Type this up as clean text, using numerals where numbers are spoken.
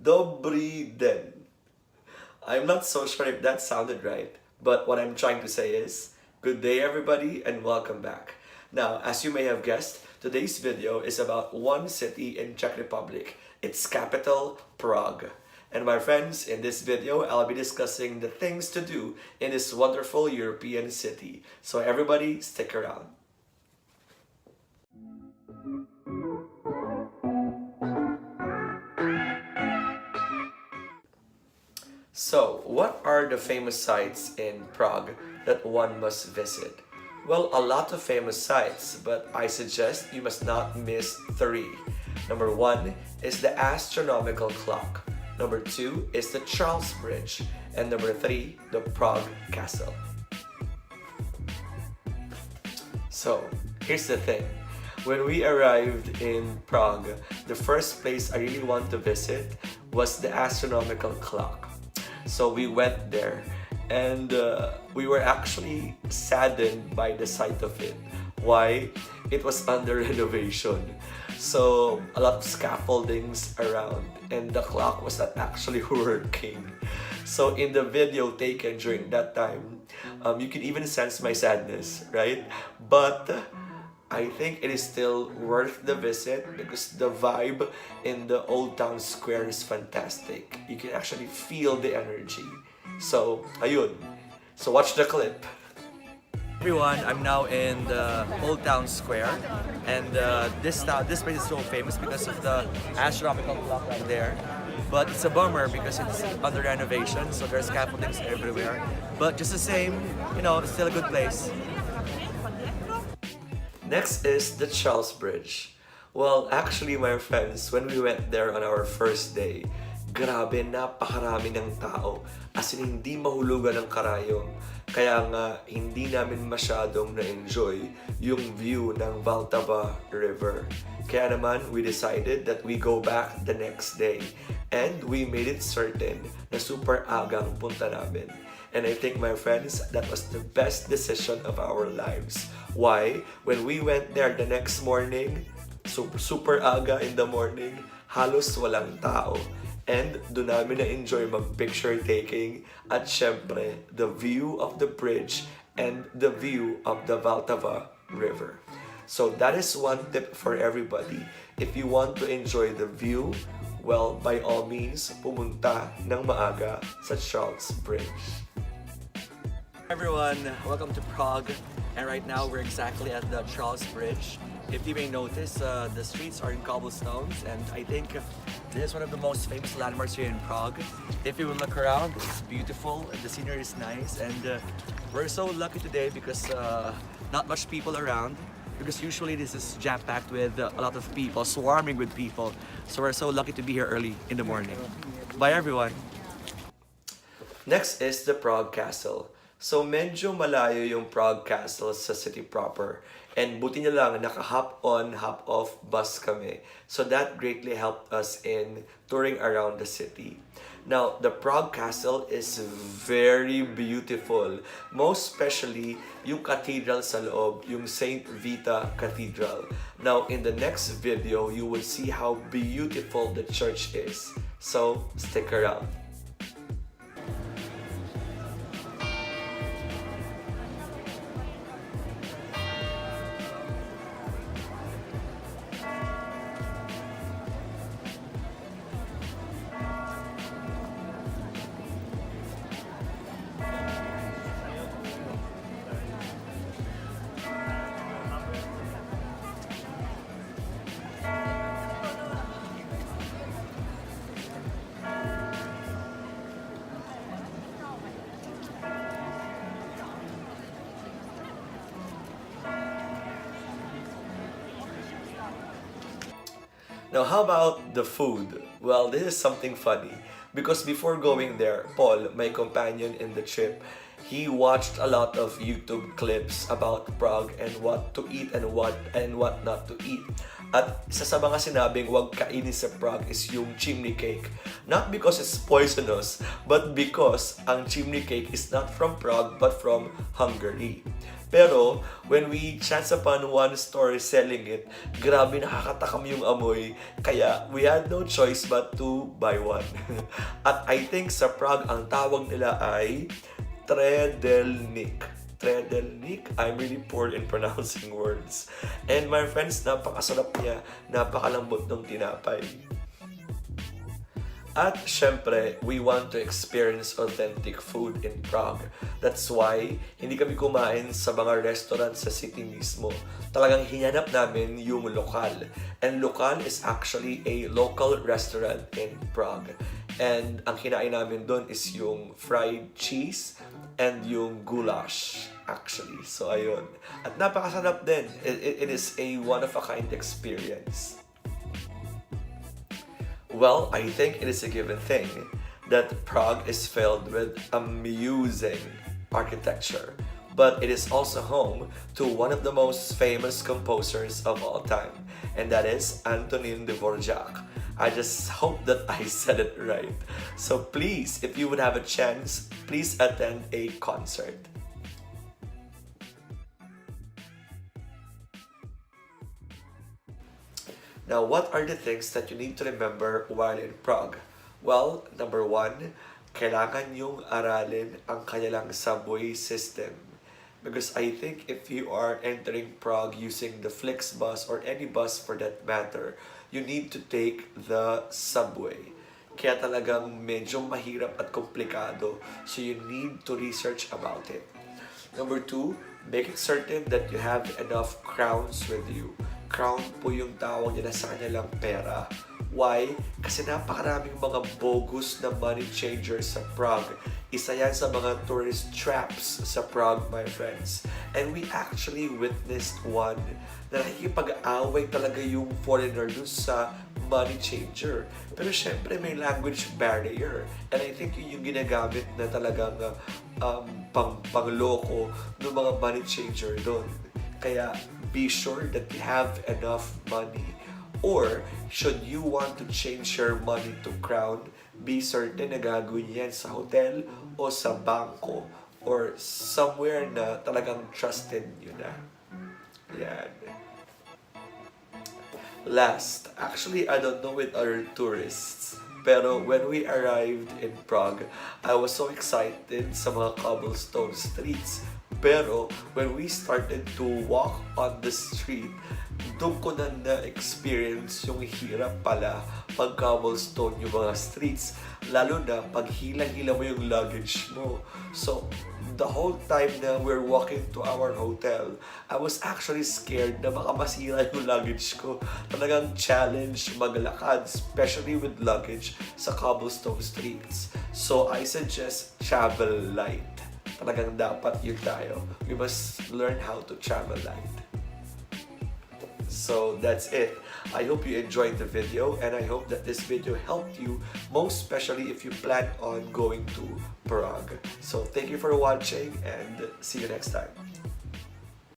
Dobry den. I'm not so sure if that sounded right, but what I'm trying to say is, good day everybody and welcome back. Now, as you may have guessed, today's video is about one city in Czech Republic, its capital, Prague. And my friends, in this video, I'll be discussing the things to do in this wonderful European city. So everybody, stick around. So, what are the famous sites in Prague that one must visit? Well, a lot of famous sites, but I suggest you must not miss three. Number one is the Astronomical Clock. Number two is the Charles Bridge. And number three, the Prague Castle. So, here's the thing. When we arrived in Prague, the first place I really wanted to visit was the Astronomical Clock. So we went there and we were actually saddened by the sight of it. Why? It was under renovation. So a lot of scaffoldings around and the clock was not actually working. So in the video taken during that time, you can even sense my sadness, right? But I think it is still worth the visit because the vibe in the Old Town Square is fantastic. You can actually feel the energy. So, ayun. So watch the clip. Everyone, I'm now in the Old Town Square, and this place is so famous because of the astronomical clock right there. But it's a bummer because it's under renovation, so there's scaffoldings everywhere. But just the same, it's still a good place. Next is the Charles Bridge. Well, actually my friends, when we went there on our first day, grabe, napakarami ng tao. As in, hindi mahulugan ng karayom. Kaya nga, hindi namin masyadong na-enjoy yung view ng Vltava River. Kaya naman, we decided that we go back the next day. And we made it certain na super agang punta namin. And I think, my friends, that was the best decision of our lives. Why? When we went there the next morning, super aga in the morning, halos walang tao. And doon namin na-enjoy mag-picture taking at syempre, the view of the bridge and the view of the Vltava River. So that is one tip for everybody. If you want to enjoy the view, well, by all means, pumunta ng maaga sa Charles Bridge. Everyone, welcome to Prague, and right now we're exactly at the Charles Bridge. If you may notice, the streets are in cobblestones, and I think this is one of the most famous landmarks here in Prague. If you will look around, it's beautiful, the scenery is nice, and we're so lucky today because not much people around, because usually this is jam-packed with a lot of people, swarming with people. So we're so lucky to be here early in the morning. Bye everyone! Next is the Prague Castle. So medyo malayo yung Prague Castle sa city proper. And buti niya lang naka-hop on, hop off bus kami. So that greatly helped us in touring around the city. Now, the Prague Castle is very beautiful. Most especially yung cathedral sa loob, yung Saint Vita Cathedral. Now, in the next video, you will see how beautiful the church is. So, stick around. Now, how about the food? Well, this is something funny because before going there, Paul, my companion in the trip, he watched a lot of YouTube clips about Prague and what to eat and what not to eat. At isa sa mga sinabing wag kainin sa Prague is yung chimney cake. Not because it's poisonous, but because ang chimney cake is not from Prague but from Hungary. Pero, when we chance upon one store selling it, grabe nakakatakam yung amoy. Kaya, we had no choice but to buy one. At I think sa Prague, ang tawag nila ay Tredelnik. Tredelnik. I'm really poor in pronouncing words. And my friends, napakasarap niya. Napakalambot ng tinapay. At syempre, we want to experience authentic food in Prague. That's why, hindi kami kumain sa mga restaurant sa city mismo. Talagang hinanap namin yung lokal. And lokal is actually a local restaurant in Prague. And ang kinain namin doon is yung fried cheese and yung goulash, actually. So, ayun. At napakasarap din. It is a one-of-a-kind experience. Well, I think it is a given thing that Prague is filled with amusing architecture, but it is also home to one of the most famous composers of all time, and that is Antonin Dvorak. I just hope that I said it right. So please, if you would have a chance, please attend a concert. Now, what are the things that you need to remember while in Prague? Well, number one, kailangan yung aralin ang kanilang subway system. Because I think if you are entering Prague using the Flixbus or any bus for that matter, you need to take the subway. Kaya talagang medyo mahirap at komplikado. So you need to research about it. Number two, making certain that you have enough crowns with you. Crown po yung tawag nila sa kanilang pera. Why? Kasi napakaraming mga bogus na money changers sa Prague. Isa yan sa mga tourist traps sa Prague, my friends. And we actually witnessed one na nakikipag-away talaga yung foreigner dun sa money changer. Pero syempre may language barrier. And I think yun yung ginagamit na talagang pangloko ng mga money changer doon. Kaya be sure that you have enough money. Or, should you want to change your money to crown, be certain na gagawin yan sa hotel o sa bangko or somewhere na talagang trusted nyo na. Yan. Last, actually, I don't know with other tourists, pero when we arrived in Prague, I was so excited sa mga cobblestone streets. Pero, when we started to walk on the street, doon ko na na-experience yung hirap pala pag cobblestone yung mga streets. Lalo na pag hila-hila mo yung luggage mo. So, the whole time na we're walking to our hotel, I was actually scared na baka masira yung luggage ko. Talagang challenge maglakad, especially with luggage sa cobblestone streets. So, I suggest travel light. Talagang dapat yun tayo. We must learn how to travel light. So that's it. I hope you enjoyed the video and I hope that this video helped you, most especially if you plan on going to Prague. So thank you for watching and see you next time.